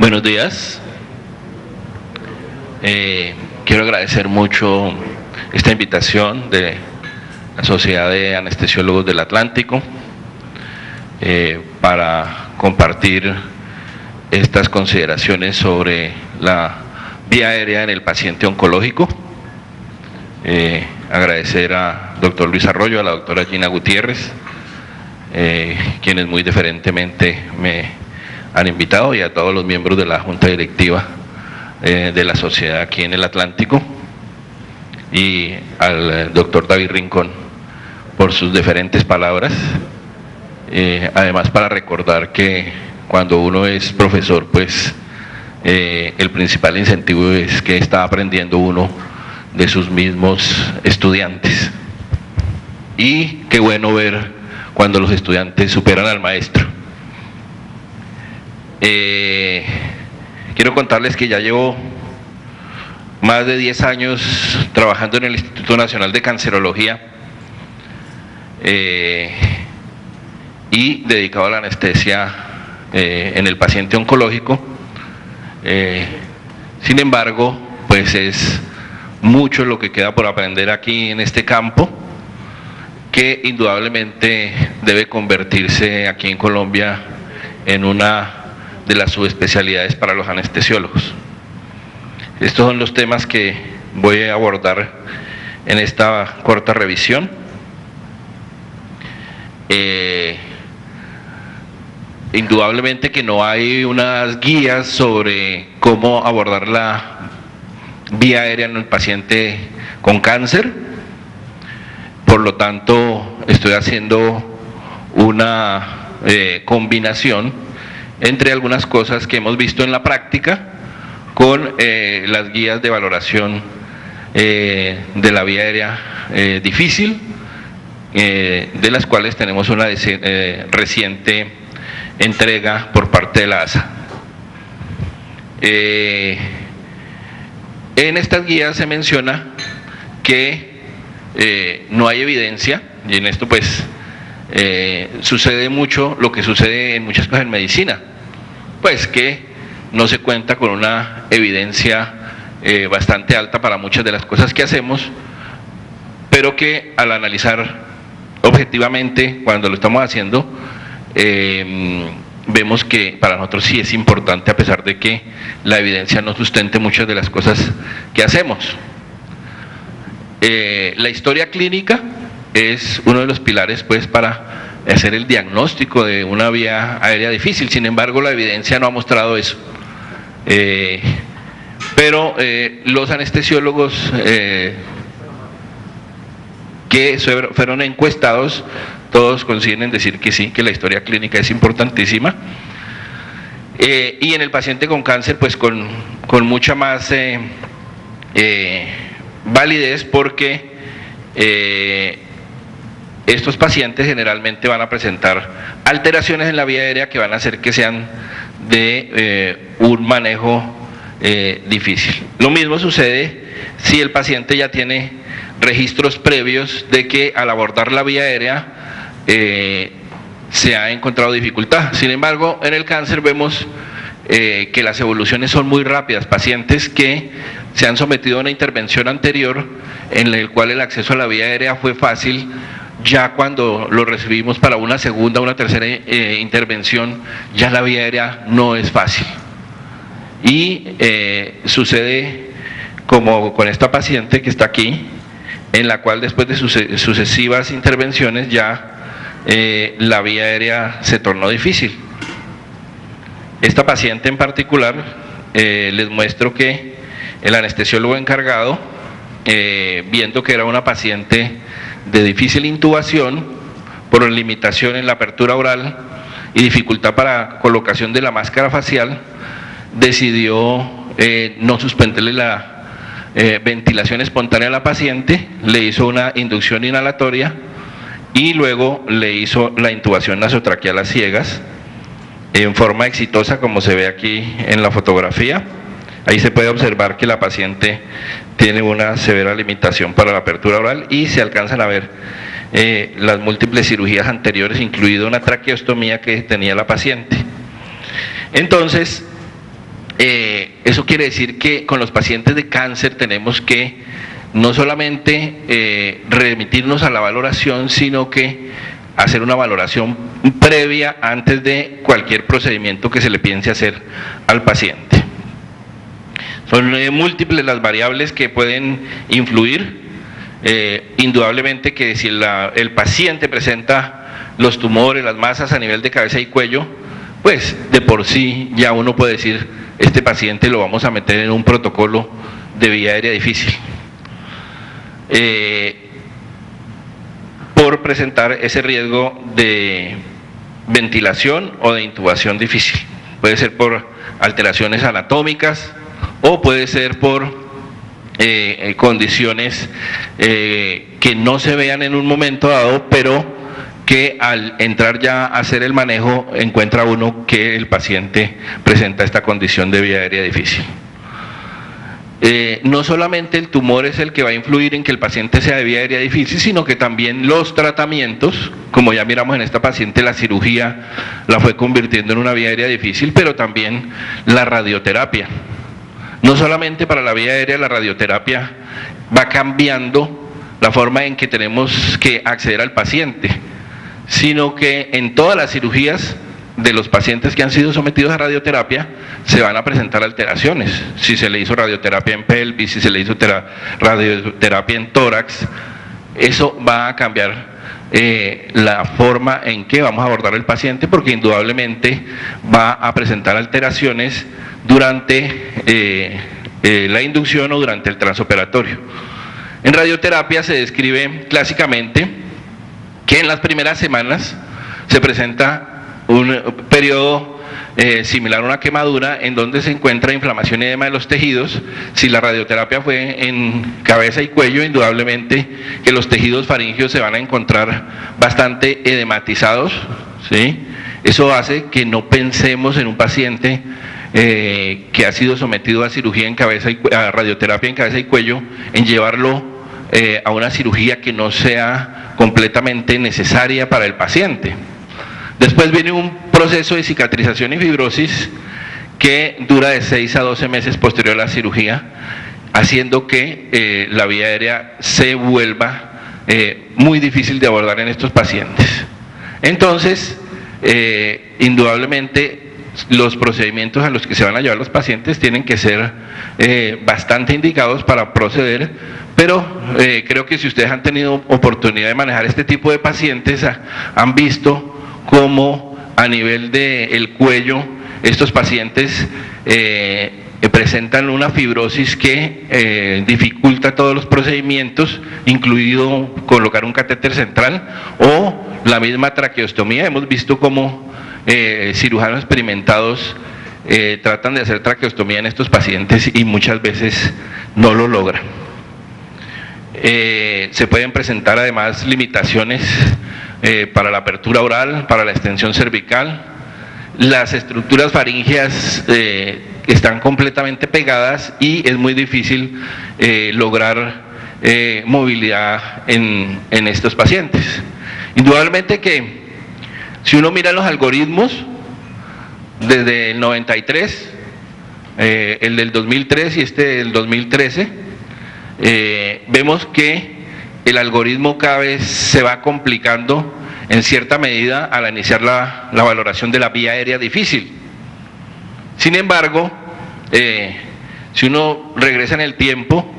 Buenos días. Quiero agradecer mucho esta invitación de la Sociedad de Anestesiólogos del Atlántico para compartir estas consideraciones sobre la vía aérea en el paciente oncológico. Agradecer a doctor Luis Arroyo, a la doctora Gina Gutiérrez, quienes muy deferentemente me han invitado, y a todos los miembros de la Junta Directiva de la Sociedad aquí en el Atlántico, y al doctor David Rincón por sus deferentes palabras. Además, para recordar que cuando uno es profesor, pues el principal incentivo es que está aprendiendo uno de sus mismos estudiantes, y qué bueno ver cuando los estudiantes superan al maestro. Quiero contarles que ya llevo más de 10 años trabajando en el Instituto Nacional de Cancerología y dedicado a la anestesia en el paciente oncológico. Sin embargo, pues es mucho lo que queda por aprender aquí en este campo, que indudablemente debe convertirse aquí en Colombia en una de las subespecialidades para los anestesiólogos. Estos son los temas que voy a abordar en esta corta revisión. Indudablemente que no hay unas guías sobre cómo abordar la vía aérea en el paciente con cáncer. Por lo tanto, estoy haciendo una combinación entre algunas cosas que hemos visto en la práctica con las guías de valoración de la vía aérea difícil, de las cuales tenemos una reciente entrega por parte de la ASA. En estas guías se menciona que no hay evidencia, y en esto pues sucede mucho lo que sucede en muchas cosas en medicina, pues que no se cuenta con una evidencia bastante alta para muchas de las cosas que hacemos, pero que al analizar objetivamente cuando lo estamos haciendo, vemos que para nosotros sí es importante, a pesar de que la evidencia no sustente muchas de las cosas que hacemos. La historia clínica es uno de los pilares pues para hacer el diagnóstico de una vía aérea difícil. Sin embargo, la evidencia no ha mostrado eso. Pero los anestesiólogos que fueron encuestados, todos coinciden en decir que sí, que la historia clínica es importantísima. Y en el paciente con cáncer, pues con mucha más validez, porque estos pacientes generalmente van a presentar alteraciones en la vía aérea que van a hacer que sean de un manejo difícil. Lo mismo sucede si el paciente ya tiene registros previos de que al abordar la vía aérea se ha encontrado dificultad. Sin embargo, en el cáncer vemos que las evoluciones son muy rápidas. Pacientes que se han sometido a una intervención anterior en el cual el acceso a la vía aérea fue fácil, ya cuando lo recibimos para una segunda o una tercera intervención, ya la vía aérea no es fácil. Y sucede como con esta paciente que está aquí, en la cual después de sucesivas intervenciones ya la vía aérea se tornó difícil. Esta paciente en particular, les muestro que el anestesiólogo encargado, viendo que era una paciente de difícil intubación por limitación en la apertura oral y dificultad para colocación de la máscara facial, decidió no suspenderle la ventilación espontánea a la paciente, le hizo una inducción inhalatoria y luego le hizo la intubación nasotraqueal a ciegas en forma exitosa, como se ve aquí en la fotografía. Ahí se puede observar que la paciente tiene una severa limitación para la apertura oral y se alcanzan a ver las múltiples cirugías anteriores, incluida una traqueostomía que tenía la paciente. Entonces, Eso quiere decir que con los pacientes de cáncer tenemos que no solamente remitirnos a la valoración, sino que hacer una valoración previa antes de cualquier procedimiento que se le piense hacer al paciente. Son múltiples las variables que pueden influir. Indudablemente que si el paciente presenta los tumores, las masas a nivel de cabeza y cuello, pues de por sí ya uno puede decir, este paciente lo vamos a meter en un protocolo de vía aérea difícil, por presentar ese riesgo de ventilación o de intubación difícil. Puede ser por alteraciones anatómicas o puede ser por condiciones que no se vean en un momento dado, pero que al entrar ya a hacer el manejo encuentra uno que el paciente presenta esta condición de vía aérea difícil. No solamente el tumor es el que va a influir en que el paciente sea de vía aérea difícil, sino que también los tratamientos, como ya miramos en esta paciente, la cirugía la fue convirtiendo en una vía aérea difícil, pero también la radioterapia. No solamente para la vía aérea, la radioterapia va cambiando la forma en que tenemos que acceder al paciente, sino que en todas las cirugías de los pacientes que han sido sometidos a radioterapia se van a presentar alteraciones. Si se le hizo radioterapia en pelvis, si se le hizo radioterapia en tórax, eso va a cambiar la forma en que vamos a abordar al paciente, porque indudablemente va a presentar alteraciones durante la inducción o durante el transoperatorio. En radioterapia se describe clásicamente que en las primeras semanas se presenta un periodo similar a una quemadura en donde se encuentra inflamación y edema de los tejidos. Si la radioterapia fue en cabeza y cuello, indudablemente que los tejidos faríngeos se van a encontrar bastante edematizados, ¿sí? Eso hace que no pensemos en un paciente que ha sido sometido a cirugía en cabeza a radioterapia en cabeza y cuello, en llevarlo a una cirugía que no sea completamente necesaria para el paciente. Después viene un proceso de cicatrización y fibrosis que dura de 6 a 12 meses posterior a la cirugía, haciendo que la vía aérea se vuelva muy difícil de abordar en estos pacientes. Entonces, indudablemente, los procedimientos a los que se van a llevar los pacientes tienen que ser bastante indicados para proceder, pero creo que si ustedes han tenido oportunidad de manejar este tipo de pacientes, han visto cómo a nivel del cuello estos pacientes presentan una fibrosis que dificulta todos los procedimientos, incluido colocar un catéter central o la misma traqueostomía. Hemos visto cómo cirujanos experimentados tratan de hacer traqueostomía en estos pacientes y muchas veces no lo logran. Se pueden presentar además limitaciones para la apertura oral, para la extensión cervical. Las estructuras faríngeas están completamente pegadas y es muy difícil lograr movilidad en estos pacientes. Indudablemente que si uno mira los algoritmos desde el 93, el del 2003 y este del 2013, vemos que el algoritmo cada vez se va complicando en cierta medida al iniciar la valoración de la vía aérea difícil. Sin embargo, si uno regresa en el tiempo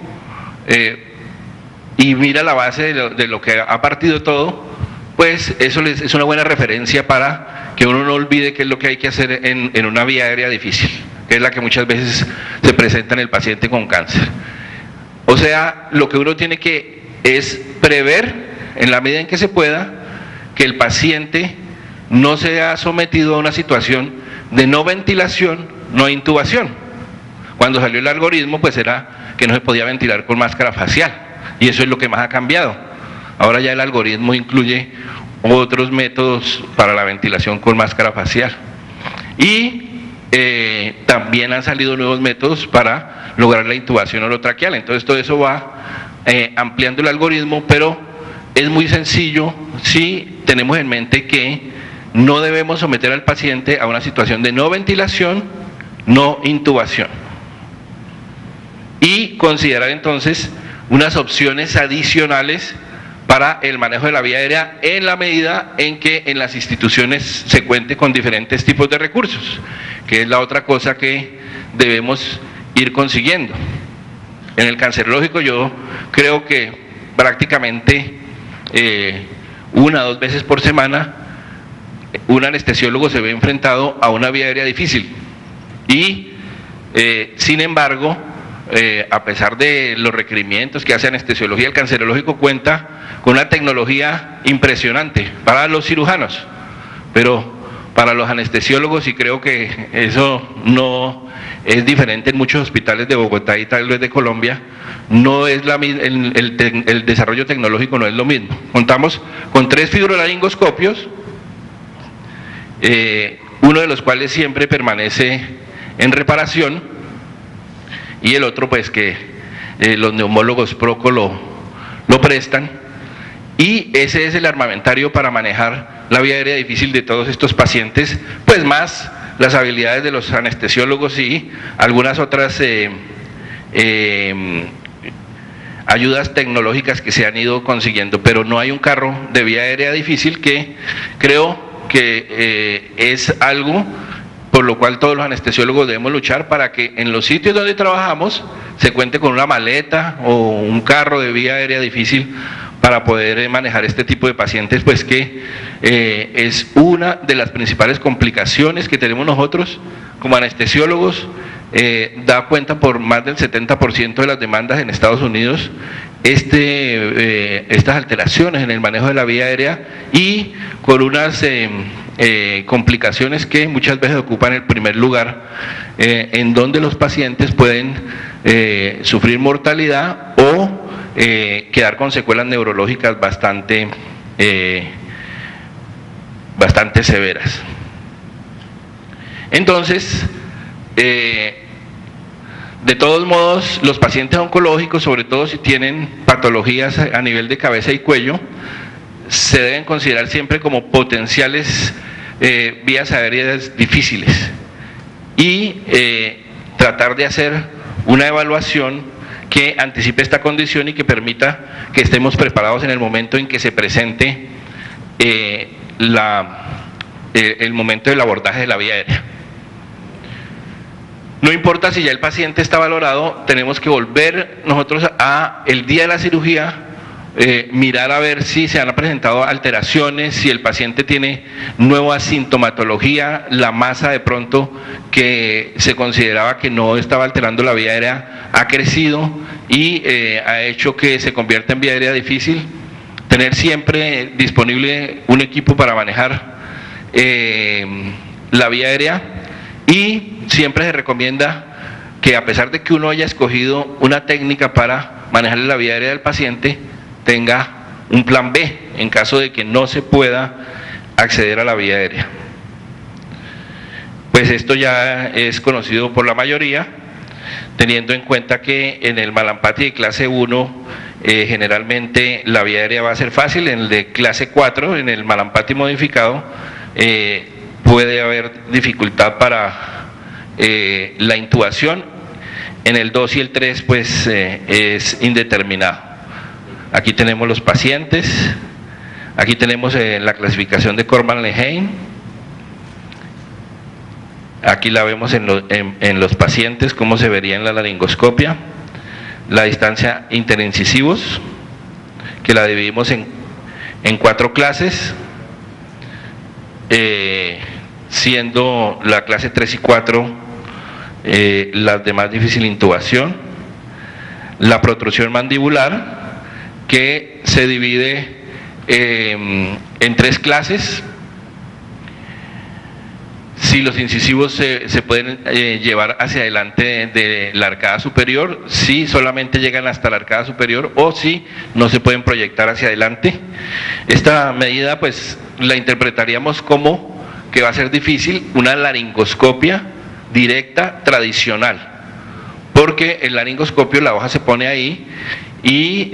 y mira la base de lo que ha partido todo, pues eso es una buena referencia para que uno no olvide qué es lo que hay que hacer en una vía aérea difícil, que es la que muchas veces se presenta en el paciente con cáncer. O sea, lo que uno tiene que es prever, en la medida en que se pueda, que el paciente no sea sometido a una situación de no ventilación, no intubación. Cuando salió el algoritmo, pues era que no se podía ventilar con máscara facial, y eso es lo que más ha cambiado. Ahora ya el algoritmo incluye otros métodos para la ventilación con máscara facial. Y también han salido nuevos métodos para lograr la intubación orotraqueal. Entonces todo eso va ampliando el algoritmo, pero es muy sencillo si tenemos en mente que no debemos someter al paciente a una situación de no ventilación no intubación. Y considerar entonces unas opciones adicionales para el manejo de la vía aérea en la medida en que en las instituciones se cuente con diferentes tipos de recursos, que es la otra cosa que debemos ir consiguiendo. En el cancerológico yo creo que prácticamente 1 o 2 veces por semana un anestesiólogo se ve enfrentado a una vía aérea difícil y sin embargo a pesar de los requerimientos que hace anestesiología, el cancerológico cuenta con una tecnología impresionante para los cirujanos, pero para los anestesiólogos, y creo que eso no es diferente en muchos hospitales de Bogotá y tal vez de Colombia, no es el desarrollo tecnológico no es lo mismo. Contamos con 3 fibrolaringoscopios, uno de los cuales siempre permanece en reparación, y el otro pues que los neumólogos Proco lo prestan, y ese es el armamentario para manejar la vía aérea difícil de todos estos pacientes, pues más las habilidades de los anestesiólogos y algunas otras ayudas tecnológicas que se han ido consiguiendo, pero no hay un carro de vía aérea difícil, que creo que es algo por lo cual todos los anestesiólogos debemos luchar para que en los sitios donde trabajamos se cuente con una maleta o un carro de vía aérea difícil para poder manejar este tipo de pacientes, pues que es una de las principales complicaciones que tenemos nosotros como anestesiólogos. Da cuenta por más del 70% de las demandas en Estados Unidos estas alteraciones en el manejo de la vía aérea, y con unas complicaciones que muchas veces ocupan el primer lugar, en donde los pacientes pueden sufrir mortalidad o quedar con secuelas neurológicas bastante severas. Entonces, de todos modos, los pacientes oncológicos, sobre todo si tienen patologías a nivel de cabeza y cuello, se deben considerar siempre como potenciales vías aéreas difíciles, y tratar de hacer una evaluación que anticipe esta condición y que permita que estemos preparados en el momento en que se presente el momento del abordaje de la vía aérea. No importa si ya el paciente está valorado, tenemos que volver nosotros a el día de la cirugía, mirar a ver si se han presentado alteraciones, si el paciente tiene nueva sintomatología, la masa de pronto que se consideraba que no estaba alterando la vía aérea ha crecido y ha hecho que se convierta en vía aérea difícil. Tener siempre disponible un equipo para manejar la vía aérea, y siempre se recomienda que, a pesar de que uno haya escogido una técnica para manejar la vía aérea del paciente, tenga un plan B en caso de que no se pueda acceder a la vía aérea. Pues esto ya es conocido por la mayoría, teniendo en cuenta que en el Malampati de clase 1 generalmente la vía aérea va a ser fácil. En el de clase 4, en el Malampati modificado, puede haber dificultad para la intubación. En el 2 y el 3 pues es indeterminado. Aquí tenemos los pacientes, aquí tenemos la clasificación de Korman-Lehane, aquí la vemos en los pacientes, cómo se vería en la laringoscopia, la distancia interincisivos, que la dividimos en 4 clases, siendo la clase 3 y 4 las de más difícil intubación, la protrusión mandibular, que se divide en 3 clases. Si los incisivos se pueden llevar hacia adelante de la arcada superior, si solamente llegan hasta la arcada superior, o si no se pueden proyectar hacia adelante. Esta medida pues la interpretaríamos como que va a ser difícil una laringoscopia directa tradicional, porque el laringoscopio, la hoja se pone ahí y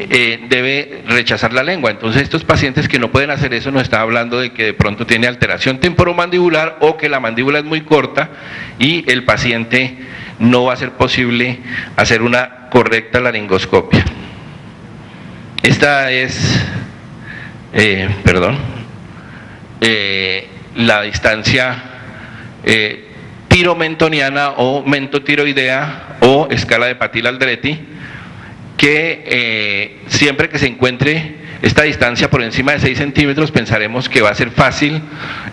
debe rechazar la lengua. Entonces estos pacientes que no pueden hacer eso nos está hablando de que de pronto tiene alteración temporomandibular o que la mandíbula es muy corta y el paciente no va a ser posible hacer una correcta laringoscopia. Esta es, la distancia tiromentoniana o mentotiroidea o escala de Pattil-Aldrete, que siempre que se encuentre esta distancia por encima de 6 centímetros pensaremos que va a ser fácil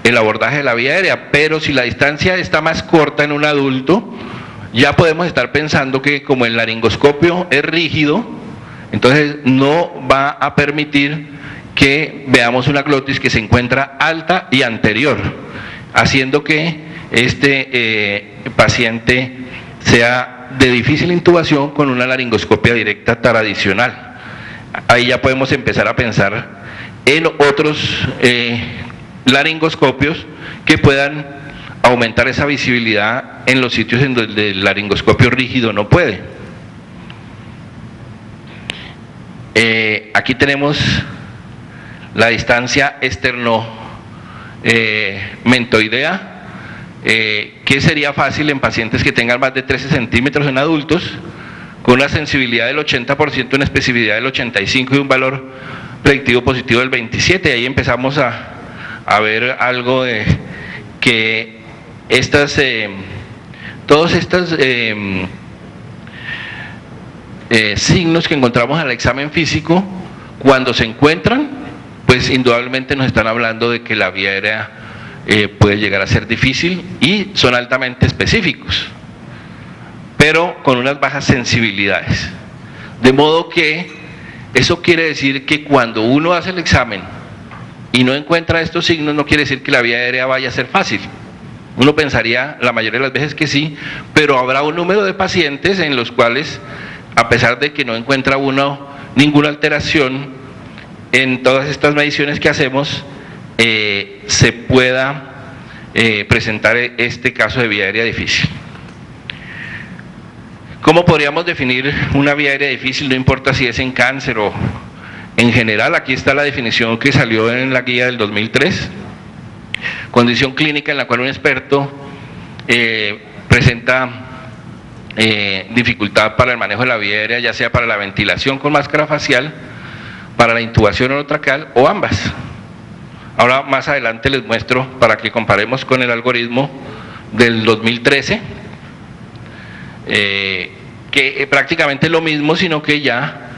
el abordaje de la vía aérea, pero si la distancia está más corta en un adulto, ya podemos estar pensando que como el laringoscopio es rígido, entonces no va a permitir que veamos una glotis que se encuentra alta y anterior, haciendo que este paciente sea de difícil intubación con una laringoscopia directa tradicional. Ahí ya podemos empezar a pensar en otros laringoscopios que puedan aumentar esa visibilidad en los sitios en donde el laringoscopio rígido no puede. Aquí tenemos la distancia externo-mentoidea, que sería fácil en pacientes que tengan más de 13 centímetros en adultos, con una sensibilidad del 80%, una especificidad del 85% y un valor predictivo positivo del 27%. Ahí empezamos a ver algo de que todos estos signos que encontramos al examen físico, cuando se encuentran, pues indudablemente nos están hablando de que la vía aérea puede llegar a ser difícil y son altamente específicos, pero con unas bajas sensibilidades. De modo que eso quiere decir que cuando uno hace el examen y no encuentra estos signos, no quiere decir que la vía aérea vaya a ser fácil. Uno pensaría la mayoría de las veces que sí, pero habrá un número de pacientes en los cuales, a pesar de que no encuentra uno ninguna alteración en todas estas mediciones que hacemos, se pueda presentar este caso de vía aérea difícil. ¿Cómo podríamos definir una vía aérea difícil? No importa si es en cáncer o en general. Aquí está la definición que salió en la guía del 2003. Condición clínica en la cual un experto presenta dificultad para el manejo de la vía aérea, ya sea para la ventilación con máscara facial, para la intubación orotracal o ambas. Ahora más adelante les muestro para que comparemos con el algoritmo del 2013, que prácticamente es lo mismo, sino que ya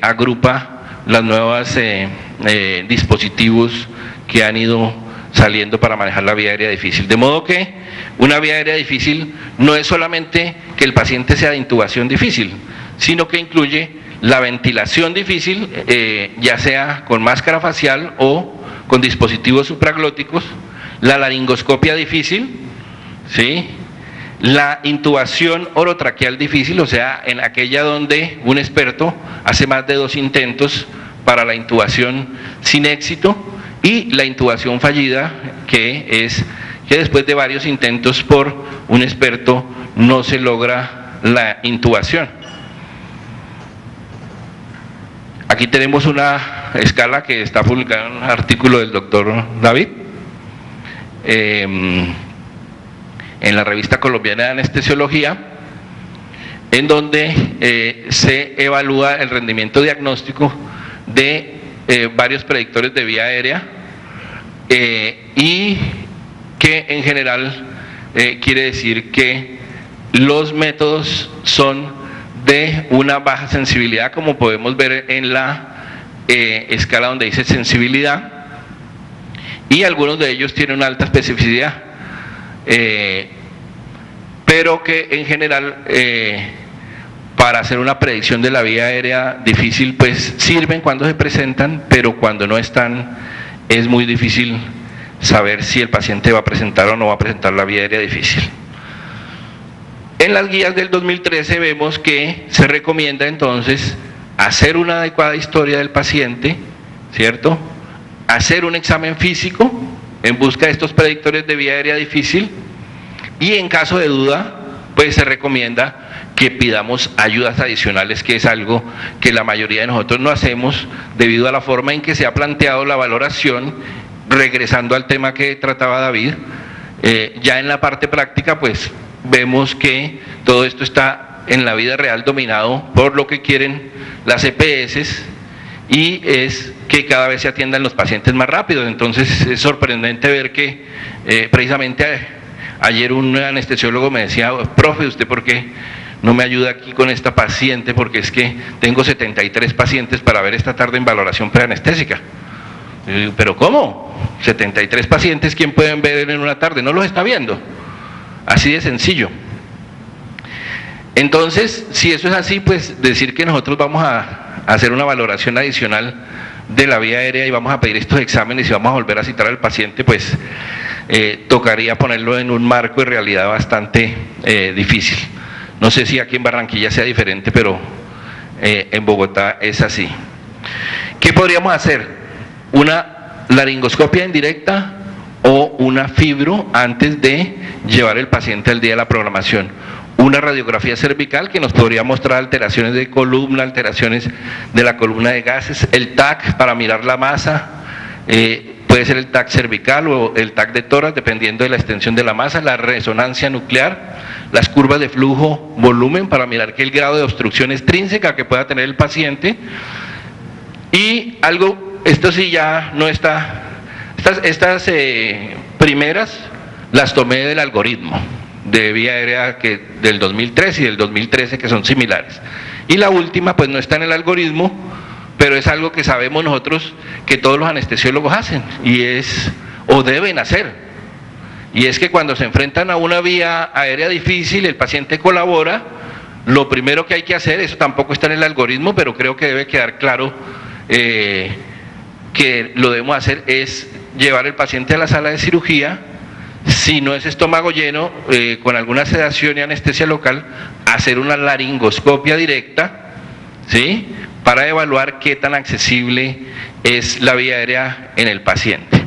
agrupa las nuevas dispositivos que han ido saliendo para manejar la vía aérea difícil. De modo que una vía aérea difícil no es solamente que el paciente sea de intubación difícil, sino que incluye la ventilación difícil, ya sea con máscara facial o con dispositivos supraglóticos, la laringoscopia difícil, ¿sí?, la intubación orotraqueal difícil, o sea, en aquella donde un experto hace más de 2 intentos para la intubación sin éxito, y la intubación fallida, que es que después de varios intentos por un experto no se logra la intubación. Aquí tenemos una escala que está publicada en un artículo del doctor David en la revista colombiana de anestesiología, en donde se evalúa el rendimiento diagnóstico de varios predictores de vía aérea, y que en general quiere decir que los métodos son de una baja sensibilidad, como podemos ver en la escala donde dice sensibilidad, y algunos de ellos tienen una alta especificidad, pero que en general para hacer una predicción de la vía aérea difícil pues sirven cuando se presentan, pero cuando no están es muy difícil saber si el paciente va a presentar o no va a presentar la vía aérea difícil. En las guías del 2013 vemos que se recomienda entonces hacer una adecuada historia del paciente, ¿cierto?, hacer un examen físico en busca de estos predictores de vía aérea difícil, y en caso de duda pues se recomienda que pidamos ayudas adicionales, que es algo que la mayoría de nosotros no hacemos debido a la forma en que se ha planteado la valoración. Regresando al tema que trataba David, ya en la parte práctica pues vemos que todo esto está en la vida real dominado por lo que quieren las EPS, y es que cada vez se atiendan los pacientes más rápido. Entonces es sorprendente ver que precisamente ayer un anestesiólogo me decía: profe, ¿usted por qué no me ayuda aquí con esta paciente? Porque es que tengo 73 pacientes para ver esta tarde en valoración preanestésica. ¿Pero cómo? 73 pacientes, ¿quién pueden ver en una tarde? ¿No los está viendo? Así de sencillo. Entonces, si eso es así, pues decir que nosotros vamos a hacer una valoración adicional de la vía aérea y vamos a pedir estos exámenes y vamos a volver a citar al paciente, pues tocaría ponerlo en un marco de realidad bastante difícil. No sé si aquí en Barranquilla sea diferente, pero en Bogotá es así. ¿Qué podríamos hacer? Una laringoscopia indirecta o una fibro antes de llevar el paciente al día de la programación. Una radiografía cervical que nos podría mostrar alteraciones de columna, alteraciones de la columna de gases, el TAC para mirar la masa, puede ser el TAC cervical o el TAC de tórax dependiendo de la extensión de la masa, la resonancia nuclear, las curvas de flujo volumen para mirar que el grado de obstrucción extrínseca que pueda tener el paciente. Y algo, esto sí ya no está, estas primeras las tomé del algoritmo de vía aérea del 2003 y del 2013, que son similares. Y la última pues no está en el algoritmo, pero es algo que sabemos nosotros que todos los anestesiólogos hacen, y es, o deben hacer, y es que cuando se enfrentan a una vía aérea difícil, el paciente colabora, lo primero que hay que hacer, eso tampoco está en el algoritmo, pero creo que debe quedar claro que lo debemos hacer, es llevar el paciente a la sala de cirugía. Si no es estómago lleno, con alguna sedación y anestesia local, hacer una laringoscopia directa, ¿sí?, para evaluar qué tan accesible es la vía aérea en el paciente.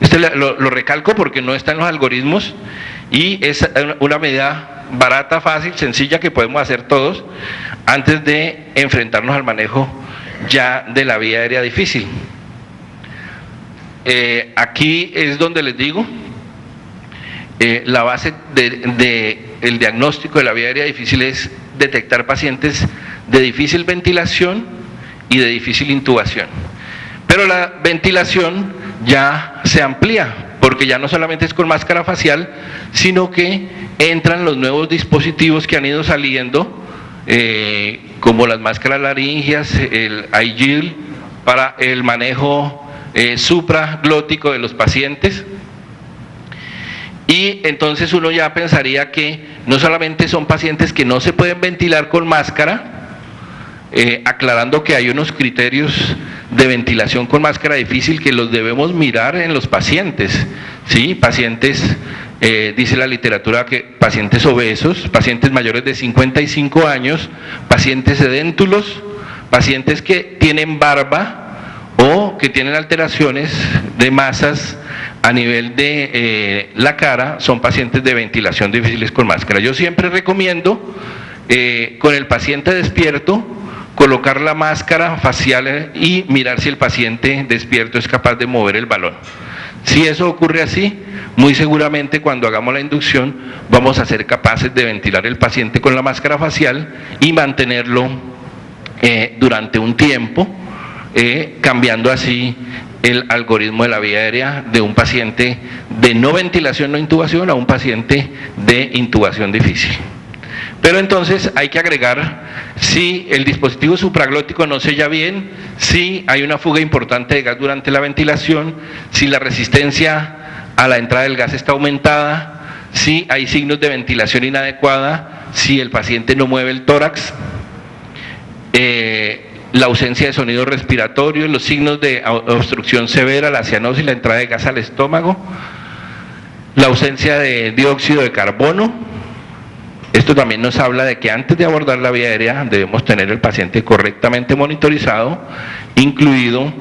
Esto lo recalco porque no está en los algoritmos y es una medida barata, fácil, sencilla que podemos hacer todos antes de enfrentarnos al manejo ya de la vía aérea difícil. Aquí es donde les digo, la base del diagnóstico de la vía aérea difícil es detectar pacientes de difícil ventilación y de difícil intubación. Pero la ventilación ya se amplía, porque ya no solamente es con máscara facial, sino que entran los nuevos dispositivos que han ido saliendo, como las máscaras laringias, el iGel, para el manejo supraglótico de los pacientes. Y entonces uno ya pensaría que no solamente son pacientes que no se pueden ventilar con máscara, aclarando que hay unos criterios de ventilación con máscara difícil que los debemos mirar en los pacientes, ¿sí? Pacientes, dice la literatura que pacientes obesos, pacientes mayores de 55 años, pacientes sedéntulos, pacientes que tienen barba o que tienen alteraciones de masas a nivel de la cara, son pacientes de ventilación difíciles con máscara. Yo siempre recomiendo, con el paciente despierto, colocar la máscara facial y mirar si el paciente despierto es capaz de mover el balón. Si eso ocurre así, muy seguramente cuando hagamos la inducción vamos a ser capaces de ventilar el paciente con la máscara facial y mantenerlo durante un tiempo, cambiando así el algoritmo de la vía aérea de un paciente de no ventilación, no intubación, a un paciente de intubación difícil. Pero entonces hay que agregar si el dispositivo supraglótico no sella bien, si hay una fuga importante de gas durante la ventilación, si la resistencia a la entrada del gas está aumentada, si hay signos de ventilación inadecuada, si el paciente no mueve el tórax, la ausencia de sonido respiratorio, los signos de obstrucción severa, la cianosis, la entrada de gas al estómago, la ausencia de dióxido de carbono. Esto también nos habla de que antes de abordar la vía aérea debemos tener el paciente correctamente monitorizado, incluido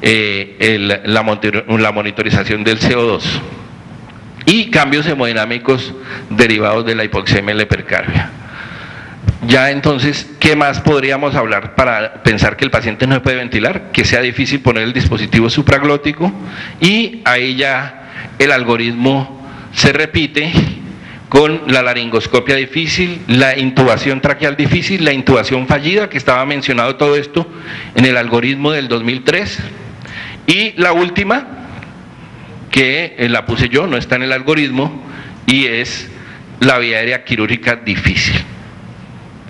la monitorización del CO2 y cambios hemodinámicos derivados de la hipoxemia y la hipercarbia. Ya entonces, ¿qué más podríamos hablar para pensar que el paciente no se puede ventilar? Que sea difícil poner el dispositivo supraglótico, y ahí ya el algoritmo se repite con la laringoscopia difícil, la intubación traqueal difícil, la intubación fallida, que estaba mencionado todo esto en el algoritmo del 2003, y la última, que la puse yo, no está en el algoritmo, y es la vía aérea quirúrgica difícil.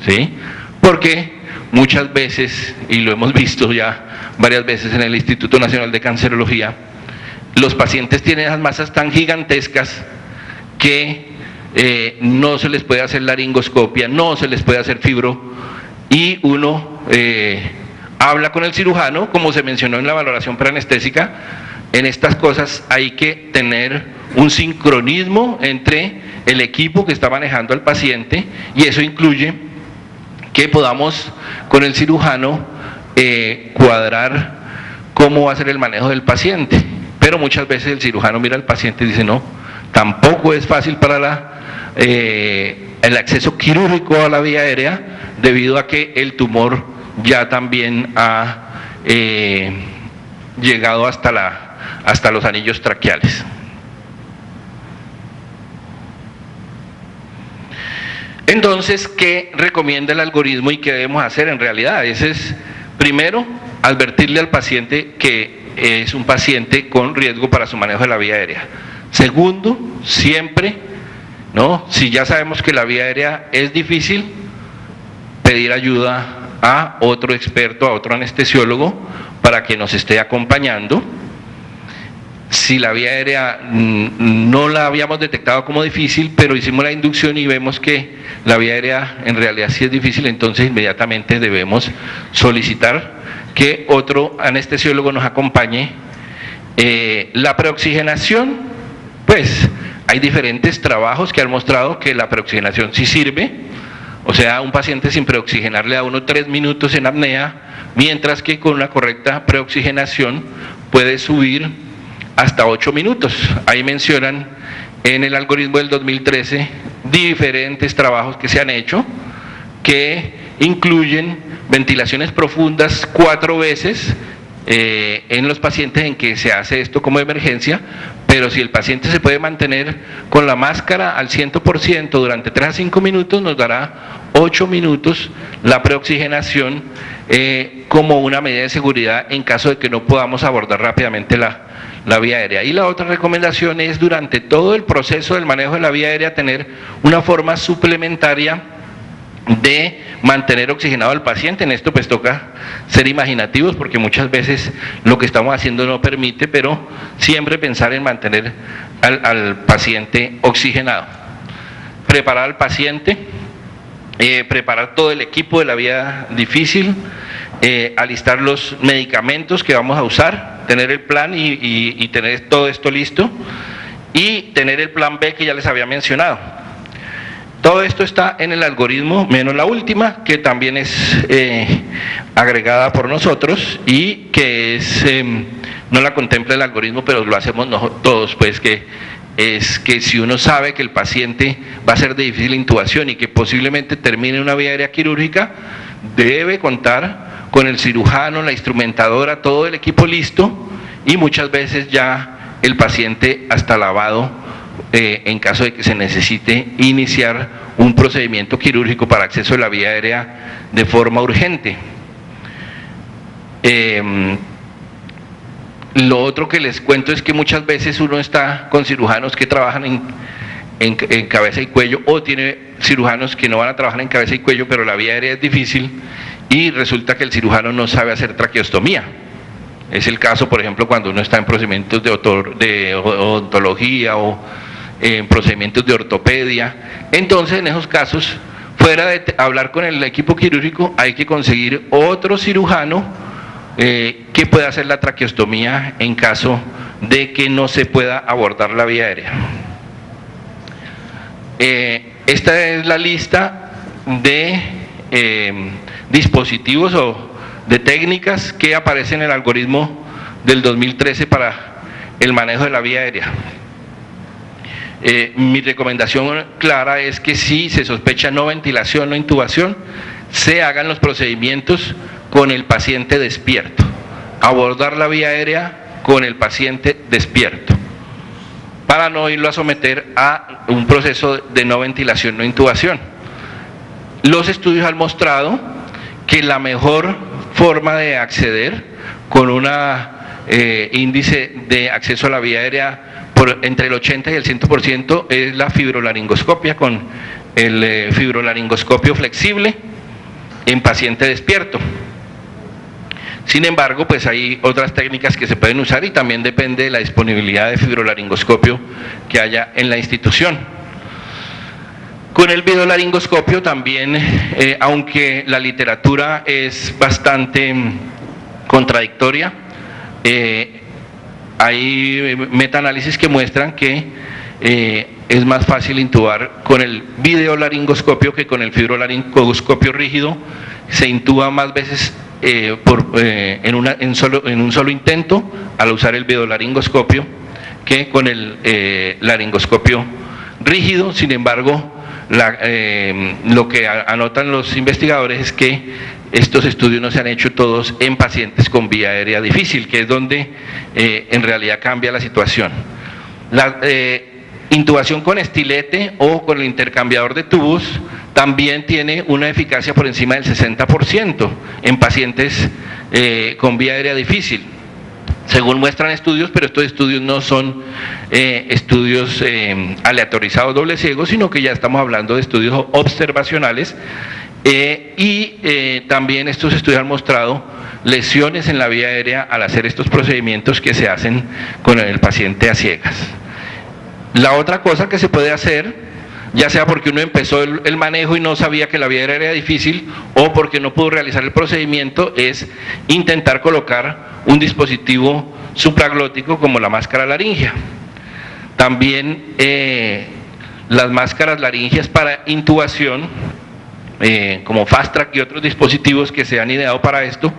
¿Sí? Porque muchas veces, y lo hemos visto ya varias veces en el Instituto Nacional de Cancerología, los pacientes tienen esas masas tan gigantescas que no se les puede hacer laringoscopia, no se les puede hacer fibro, y uno habla con el cirujano, como se mencionó en la valoración preanestésica. En estas cosas hay que tener un sincronismo entre el equipo que está manejando al paciente, y eso incluye que podamos con el cirujano cuadrar cómo va a ser el manejo del paciente. Pero muchas veces el cirujano mira al paciente y dice: no, tampoco es fácil para el acceso quirúrgico a la vía aérea, debido a que el tumor ya también ha llegado hasta los anillos traqueales. Entonces, ¿qué recomienda el algoritmo y qué debemos hacer en realidad? Ese es, primero, advertirle al paciente que es un paciente con riesgo para su manejo de la vía aérea. Segundo, siempre, ¿no?, si ya sabemos que la vía aérea es difícil, pedir ayuda a otro experto, a otro anestesiólogo, para que nos esté acompañando. Si la vía aérea no la habíamos detectado como difícil, pero hicimos la inducción y vemos que la vía aérea en realidad sí es difícil, entonces inmediatamente debemos solicitar que otro anestesiólogo nos acompañe. La preoxigenación, pues hay diferentes trabajos que han mostrado que la preoxigenación sí sirve. O sea, un paciente sin preoxigenar le da uno 3 minutos en apnea, mientras que con una correcta preoxigenación puede subir hasta 8 minutos. Ahí mencionan en el algoritmo del 2013 diferentes trabajos que se han hecho, que incluyen ventilaciones profundas 4 veces en los pacientes en que se hace esto como emergencia, pero si el paciente se puede mantener con la máscara al 100% durante 3 a 5 minutos, nos dará 8 minutos la preoxigenación como una medida de seguridad en caso de que no podamos abordar rápidamente la vía aérea. Y la otra recomendación es, durante todo el proceso del manejo de la vía aérea, tener una forma suplementaria de mantener oxigenado al paciente. En esto pues toca ser imaginativos, porque muchas veces lo que estamos haciendo no permite, pero siempre pensar en mantener al paciente oxigenado. Preparar al paciente, preparar todo el equipo de la vía difícil, alistar los medicamentos que vamos a usar, tener el plan y tener todo esto listo, y tener el plan B que ya les había mencionado. Todo esto está en el algoritmo, menos la última, que también es agregada por nosotros y que es, no la contempla el algoritmo, pero lo hacemos todos, pues, que es que si uno sabe que el paciente va a ser de difícil intubación y que posiblemente termine una vía aérea quirúrgica, debe contar con el cirujano, la instrumentadora, todo el equipo listo, y muchas veces ya el paciente hasta lavado en caso de que se necesite iniciar un procedimiento quirúrgico para acceso a la vía aérea de forma urgente. Lo otro que les cuento es que muchas veces uno está con cirujanos que trabajan en cabeza y cuello, o tiene cirujanos que no van a trabajar en cabeza y cuello, pero la vía aérea es difícil, y resulta que el cirujano no sabe hacer traqueostomía. Es el caso, por ejemplo, cuando uno está en procedimientos de odontología o en procedimientos de ortopedia. Entonces, en esos casos, fuera de hablar con el equipo quirúrgico, hay que conseguir otro cirujano que pueda hacer la traqueostomía en caso de que no se pueda abordar la vía aérea. Esta es la lista de dispositivos o de técnicas que aparecen en el algoritmo del 2013 para el manejo de la vía aérea. mi recomendación clara es que si se sospecha no ventilación o intubación, se hagan los procedimientos con el paciente despierto, abordar la vía aérea con el paciente despierto, para no irlo a someter a un proceso de no ventilación, no intubación. Los estudios han mostrado que la mejor forma de acceder con un índice de acceso a la vía aérea entre el 80 y el 100% es la fibrolaringoscopia, con el fibrolaringoscopio flexible en paciente despierto. Sin embargo, pues hay otras técnicas que se pueden usar y también depende de la disponibilidad de fibrolaringoscopio que haya en la institución. Con el videolaringoscopio también, aunque la literatura es bastante contradictoria, hay metaanálisis que muestran que es más fácil intubar con el videolaringoscopio que con el fibrolaringoscopio rígido. Se intuba más veces en un solo intento al usar el videolaringoscopio que con el laringoscopio rígido. Sin embargo, lo que anotan los investigadores es que estos estudios no se han hecho todos en pacientes con vía aérea difícil, que es donde en realidad cambia la situación. La intubación con estilete o con el intercambiador de tubos también tiene una eficacia por encima del 60% en pacientes con vía aérea difícil, según muestran estudios, pero estos estudios no son estudios aleatorizados doble ciegos, sino que ya estamos hablando de estudios observacionales, y también estos estudios han mostrado lesiones en la vía aérea al hacer estos procedimientos que se hacen con el paciente a ciegas. La otra cosa que se puede hacer, ya sea porque uno empezó el manejo y no sabía que la vía aérea era difícil, o porque no pudo realizar el procedimiento, es intentar colocar un dispositivo supraglótico como la máscara laringea. También las máscaras laringeas para intubación, como Fast Track y otros dispositivos que se han ideado para esto,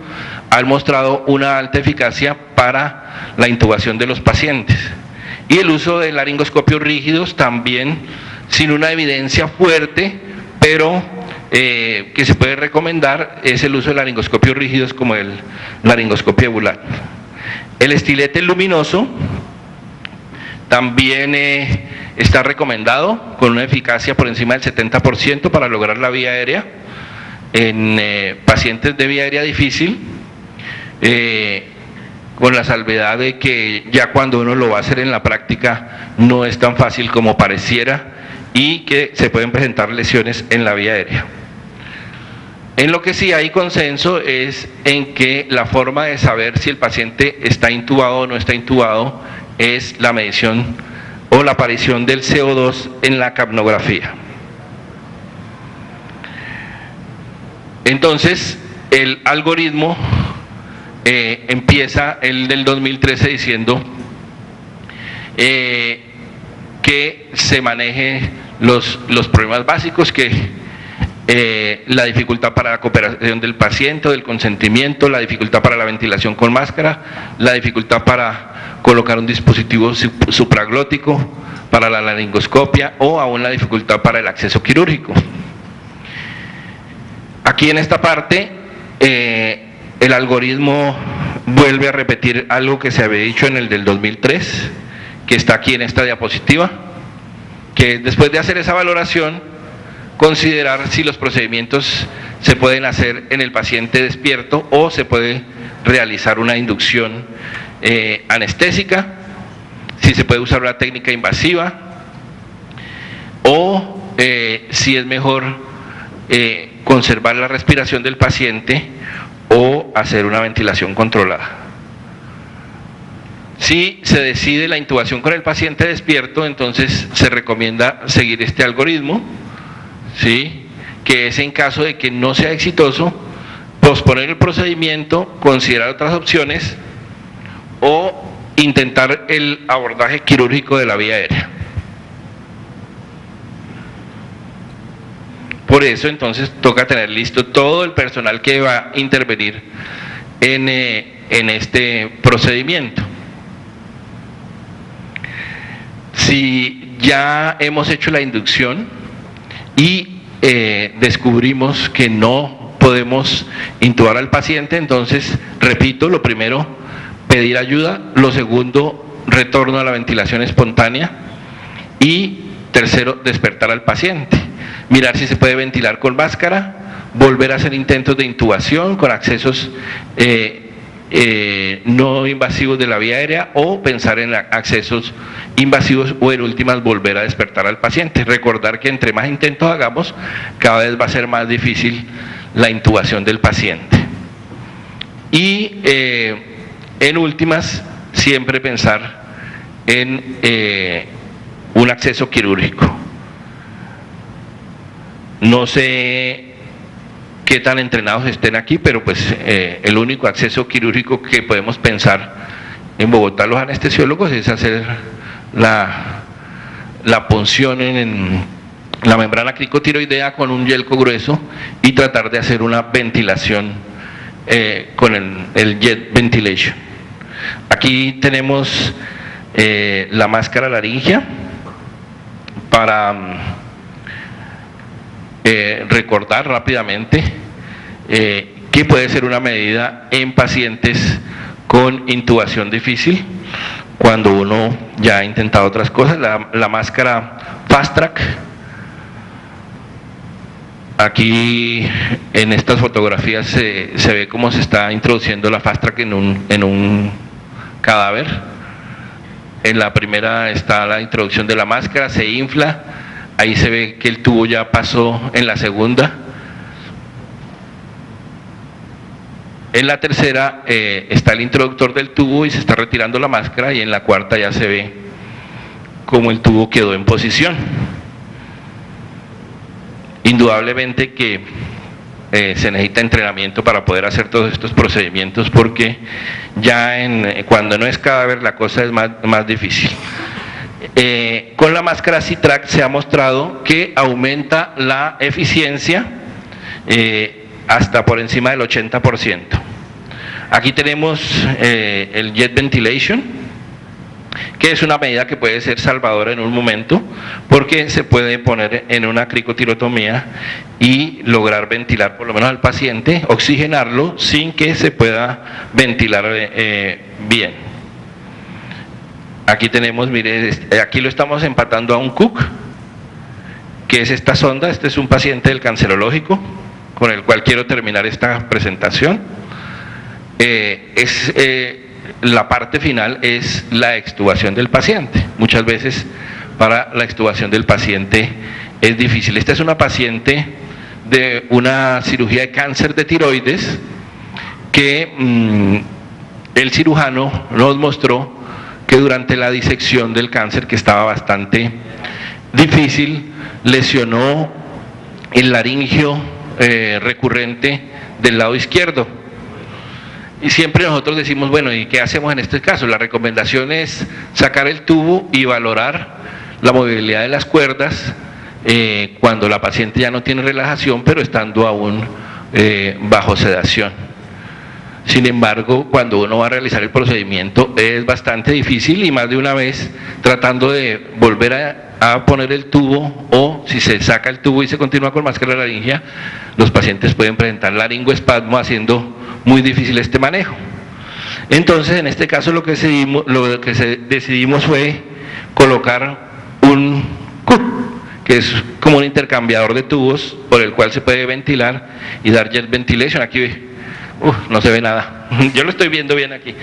han mostrado una alta eficacia para la intubación de los pacientes. Y el uso de laringoscopios rígidos también, sin una evidencia fuerte, pero que se puede recomendar, es el uso de laringoscopios rígidos como el laringoscopio ebular. El estilete luminoso también está recomendado con una eficacia por encima del 70% para lograr la vía aérea en pacientes de vía aérea difícil, con la salvedad de que ya cuando uno lo va a hacer en la práctica no es tan fácil como pareciera y que se pueden presentar lesiones en la vía aérea. En lo que sí hay consenso es en que la forma de saber si el paciente está intubado o no está intubado es la medición o la aparición del CO2 en la capnografía. Entonces, el algoritmo empieza el del 2013 diciendo que se maneje los problemas básicos, que la dificultad para la cooperación del paciente o del consentimiento, la dificultad para la ventilación con máscara, la dificultad para colocar un dispositivo supraglótico para la laringoscopia o aún la dificultad para el acceso quirúrgico. Aquí en esta parte el algoritmo vuelve a repetir algo que se había dicho en el del 2003, que está aquí en esta diapositiva, que después de hacer esa valoración, considerar si los procedimientos se pueden hacer en el paciente despierto o se puede realizar una inducción anestésica, si se puede usar una técnica invasiva o si es mejor conservar la respiración del paciente o hacer una ventilación controlada. Si se decide la intubación con el paciente despierto, entonces se recomienda seguir este algoritmo, ¿sí?, que es en caso de que no sea exitoso, posponer el procedimiento, considerar otras opciones o intentar el abordaje quirúrgico de la vía aérea. Por eso entonces toca tener listo todo el personal que va a intervenir en este procedimiento. Si ya hemos hecho la inducción y descubrimos que no podemos intubar al paciente. Entonces, repito, lo primero, pedir ayuda; lo segundo, retorno a la ventilación espontánea; y tercero, despertar al paciente, mirar si se puede ventilar con máscara, volver a hacer intentos de intubación con accesos no invasivos de la vía aérea, o pensar en accesos invasivos, o en últimas volver a despertar al paciente. Recordar que entre más intentos hagamos, cada vez va a ser más difícil la intubación del paciente. Y en últimas, siempre pensar en un acceso quirúrgico. No sé qué tan entrenados estén aquí, pero pues el único acceso quirúrgico que podemos pensar en Bogotá los anestesiólogos es hacer la punción en la membrana cricotiroidea con un yelco grueso y tratar de hacer una ventilación con el jet ventilation. Aquí tenemos la máscara laringea para recordar rápidamente que puede ser una medida en pacientes con intubación difícil, cuando uno ya ha intentado otras cosas. La máscara Fast Track, aquí en estas fotografías se ve cómo se está introduciendo la Fast Track en un cadáver. En la primera está la introducción de la máscara, se infla, ahí se ve que el tubo ya pasó en la segunda. En la tercera está el introductor del tubo y se está retirando la máscara, y en la cuarta ya se ve cómo el tubo quedó en posición. Indudablemente que se necesita entrenamiento para poder hacer todos estos procedimientos, porque ya cuando no es cadáver la cosa es más difícil. Con la máscara C-Track se ha mostrado que aumenta la eficiencia hasta por encima del 80%. Aquí tenemos el jet ventilation, que es una medida que puede ser salvadora en un momento, porque se puede poner en una cricotirotomía y lograr ventilar por lo menos al paciente, oxigenarlo sin que se pueda ventilar bien. Aquí tenemos, mire, aquí lo estamos empatando a un Cook, que es esta sonda. Este es un paciente del cancerológico con el cual quiero terminar esta presentación. La parte final es la extubación del paciente. Muchas veces para la extubación del paciente es difícil. Esta es una paciente de una cirugía de cáncer de tiroides que el cirujano nos mostró que durante la disección del cáncer, que estaba bastante difícil, lesionó el laringio recurrente del lado izquierdo. Y siempre nosotros decimos, bueno, ¿y qué hacemos en este caso? La recomendación es sacar el tubo y valorar la movilidad de las cuerdas cuando la paciente ya no tiene relajación, pero estando aún bajo sedación. Sin embargo, cuando uno va a realizar el procedimiento es bastante difícil, y más de una vez tratando de volver a poner el tubo, o si se saca el tubo y se continúa con máscara laringea, los pacientes pueden presentar laringoespasmo, haciendo muy difícil este manejo. Entonces, en este caso lo que decidimos fue colocar un CUT, que es como un intercambiador de tubos por el cual se puede ventilar y dar jet ventilation. Aquí no se ve nada, yo lo estoy viendo bien aquí.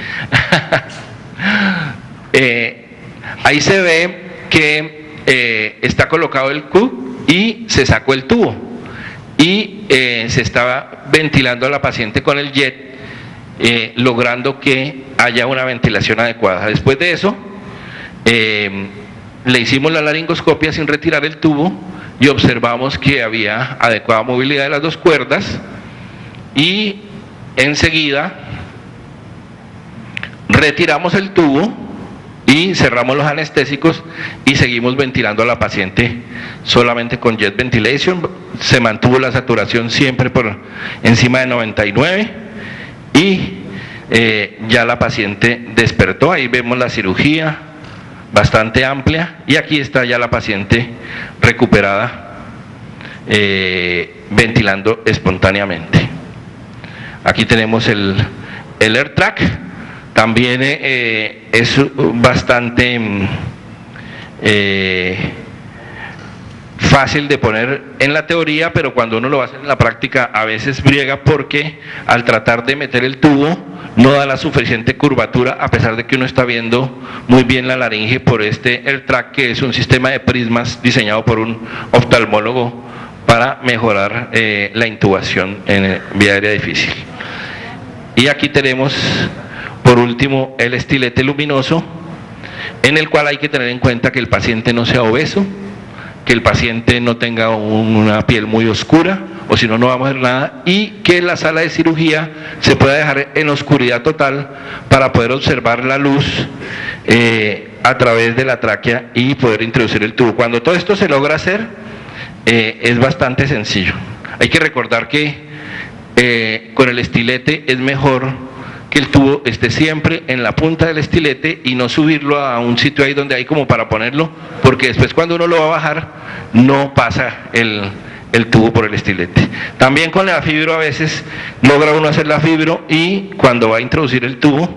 Ahí se ve que está colocado el CUT y se sacó el tubo, y se estaba ventilando a la paciente con el jet, logrando que haya una ventilación adecuada. Después de eso, le hicimos la laringoscopia sin retirar el tubo y observamos que había adecuada movilidad de las dos cuerdas, y enseguida retiramos el tubo y cerramos los anestésicos y seguimos ventilando a la paciente solamente con jet ventilation. Se mantuvo la saturación siempre por encima de 99 y ya la paciente despertó. Ahí vemos la cirugía bastante amplia, y aquí está ya la paciente recuperada, ventilando espontáneamente. Aquí tenemos el AirTrack, también es bastante fácil de poner en la teoría, pero cuando uno lo hace en la práctica a veces briega, porque al tratar de meter el tubo no da la suficiente curvatura, a pesar de que uno está viendo muy bien la laringe por este AirTrack, que es un sistema de prismas diseñado por un oftalmólogo para mejorar la intubación en vía aérea difícil. Y aquí tenemos por último el estilete luminoso, en el cual hay que tener en cuenta que el paciente no sea obeso, que el paciente no tenga una piel muy oscura, o si no, no vamos a ver nada, y que la sala de cirugía se pueda dejar en oscuridad total para poder observar la luz a través de la tráquea y poder introducir el tubo. Cuando todo esto se logra hacer, es bastante sencillo. Hay que recordar que con el estilete es mejor que el tubo esté siempre en la punta del estilete y no subirlo a un sitio ahí donde hay como para ponerlo, porque después cuando uno lo va a bajar no pasa el tubo por el estilete. También con la fibro a veces logra uno hacer la fibro, y cuando va a introducir el tubo,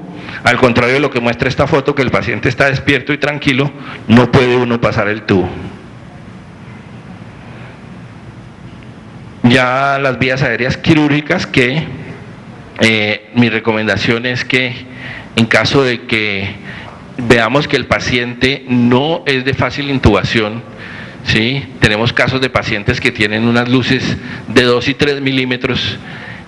al contrario de lo que muestra esta foto, que el paciente está despierto y tranquilo, no puede uno pasar el tubo. Ya las vías aéreas quirúrgicas, que mi recomendación es que en caso de que veamos que el paciente no es de fácil intubación, ¿sí? Tenemos casos de pacientes que tienen unas luces de 2 y 3 milímetros.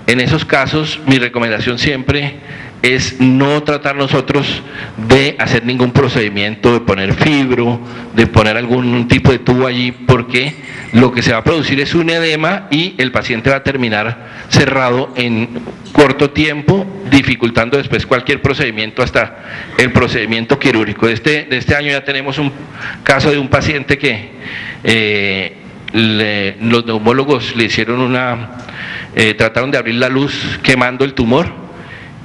En esos casos mi recomendación siempre es no tratar nosotros de hacer ningún procedimiento, de poner fibro, de poner algún tipo de tubo allí, porque lo que se va a producir es un edema y el paciente va a terminar cerrado en corto tiempo, dificultando después cualquier procedimiento, hasta el procedimiento quirúrgico. De este año ya tenemos un caso de un paciente que los neumólogos le hicieron trataron de abrir la luz quemando el tumor,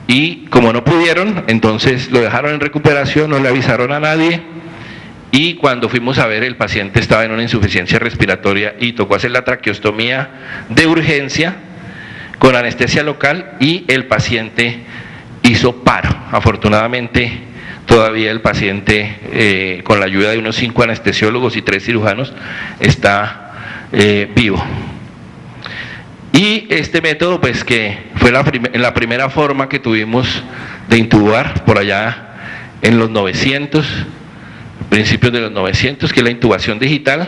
y como no pudieron, entonces lo dejaron en recuperación, no le avisaron a nadie, y cuando fuimos a ver, el paciente estaba en una insuficiencia respiratoria y tocó hacer la traqueostomía de urgencia con anestesia local, y el paciente hizo paro. Afortunadamente todavía el paciente, con la ayuda de unos 5 anestesiólogos y 3 cirujanos, está vivo. Y este método, pues, que fue la primera forma que tuvimos de intubar por allá en los 900, principios de los 900, que es la intubación digital,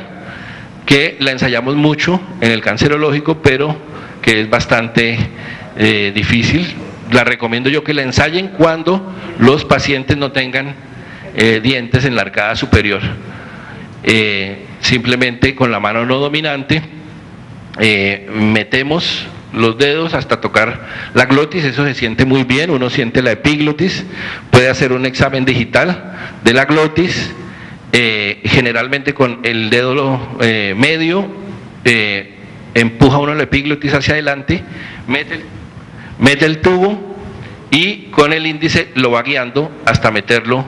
que la ensayamos mucho en el cancerológico, pero que es bastante difícil. La recomiendo yo que la ensayen cuando los pacientes no tengan dientes en la arcada superior. Simplemente con la mano no dominante metemos los dedos hasta tocar la glotis, eso se siente muy bien, uno siente la epiglotis, puede hacer un examen digital de la glotis, generalmente con el dedo medio empuja uno la epiglotis hacia adelante, mete el tubo y con el índice lo va guiando hasta meterlo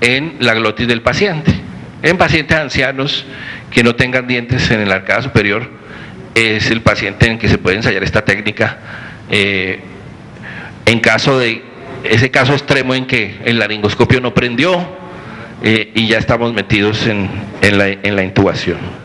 en la glotis del paciente. En pacientes ancianos que no tengan dientes en la arcada superior, es el paciente en que se puede ensayar esta técnica. En caso de ese caso extremo en que el laringoscopio no prendió y ya estamos metidos en la intubación.